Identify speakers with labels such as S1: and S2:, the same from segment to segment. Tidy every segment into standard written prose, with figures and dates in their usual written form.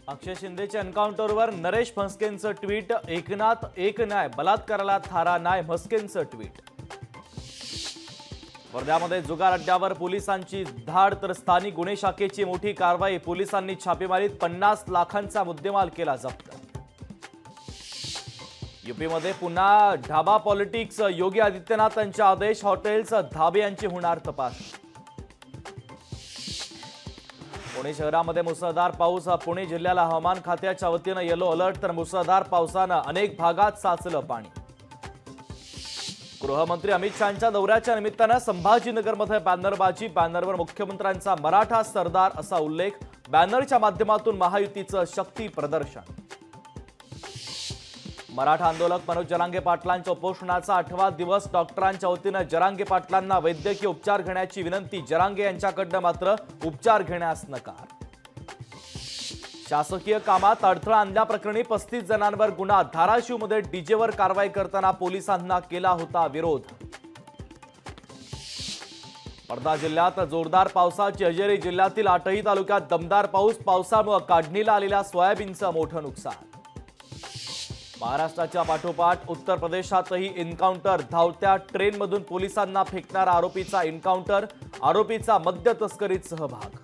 S1: अक्षय शिंदेच्या एन्काउंटरवर Naresh म्हस्केंचं tweet. Eknath एक न्याय, बलात्काराला थारा न्याय, म्हस्केंचं ट्विट। वर्ध्यामध्ये जुगार अड्ड्यावर पोलिसांची धाड तर स्थानिक गुन्हे शाखेची मोठी कारवाई। पोलिसांनी छापेमारीत 50 लाखांचा मुद्देमाल केला जप्त। यूपीमध्ये पुन्हा ढाबा पॉलिटिक्स, योगी आदित्यनाथांचे आदेश, हॉटेल्स धाबे यांची होणार तपासणी। पुणे शहरामध्ये मुसळधार पाऊस। पुणे जिल्ह्याला हवामान खात्याच्या वतीनं येलो अलर्ट, तर मुसळधार पावसानं अनेक भागात साचलं पाणी। गृहमंत्री अमित शहांच्या दौऱ्याच्या निमित्तानं संभाजीनगरमध्ये बॅनरबाजी। बॅनरवर मुख्यमंत्र्यांचा मराठा सरदार असा उल्लेख। बॅनरच्या माध्यमातून महायुतीचं शक्ती प्रदर्शन। मराठा आंदोलक मनोज जरांगे पाटलांच्या उपोषणाचा 8वा दिवस। डॉक्टरांच्या वतीनं जरांगे पाटलांना वैद्यकीय उपचार घेण्याची विनंती। जरांगे यांच्याकडनं मात्र उपचार घेण्यास नकार। शासकीय कामात अडथळा आणल्याप्रकरणी 35 जणांवर गुन्हा। धाराशिवमध्ये डीजेवर कारवाई करताना पोलिसांना केला होता विरोध। वर्धा जिल्ह्यात जोरदार पावसाची हजेरी। जिल्ह्यातील 8ही तालुक्यात दमदार पाऊस। पावसामुळे काढणीला आलेल्या सोयाबीनचं मोठं नुकसान। महाराष्ट्राच्या पाठोपाठ उत्तर प्रदेशातही एन्काउंटर। धावत्या ट्रेनमधून पोलिसांना फेकणारा आरोपीचा एन्काउंटर। आरोपीचा मद्य तस्करीत सहभाग।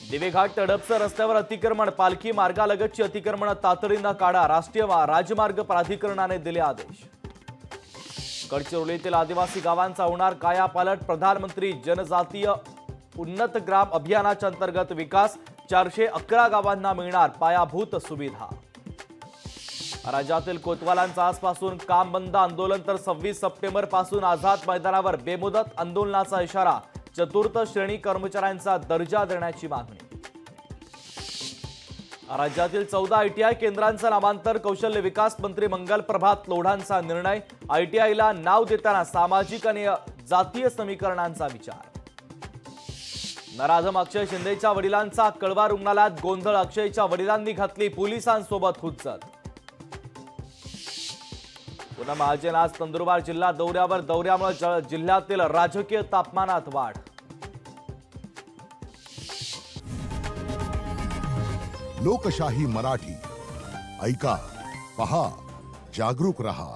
S1: दिवेघाट ते हडपसर रस्त्यावर अतिक्रमण। पालखी मार्गालगतची अतिक्रमण तातडीनं काढा। राष्ट्रीय राजमार्ग प्राधिकरणाने दिले आदेश। गडचिरोलीतील आदिवासी गावांचा होणार कायापालट। प्रधानमंत्री जनजातीय उन्नत ग्राम अभियानाच्या अंतर्गत विकास। 411 गावांना मिळणार पायाभूत सुविधा। राज्यातील कोतवालांचं आजपासून काम बंद आंदोलन, तर 26 सप्टेंबर पासून आझाद मैदानावर बेमुदत आंदोलनाचा इशारा। चतुर्थ श्रेणी कर्मचाऱ्यांचा दर्जा देण्याची मागणी। राज्यातील 14 आयटीआय केंद्रांचं नामांतर। कौशल्य विकास मंत्री मंगल प्रभात लोढांचा निर्णय। आयटीआयला नाव देताना सामाजिक आणि जातीय समीकरणांचा विचार। नराधम अक्षय शिंदेच्या वडिलांचा कळवा रुग्णालयात गोंधळ। अक्षयच्या वडिलांनी घातली पोलिसांसोबत हुज्जत। पूनम महाजन आज नंदुरबार जिल्हा दौऱ्यावर। दौऱ्यामुळे जिल्ह्यातील राजकीय तापमानात वाढ।
S2: लोकशाही मराठी ऐका, पहा, जागरूक रहा।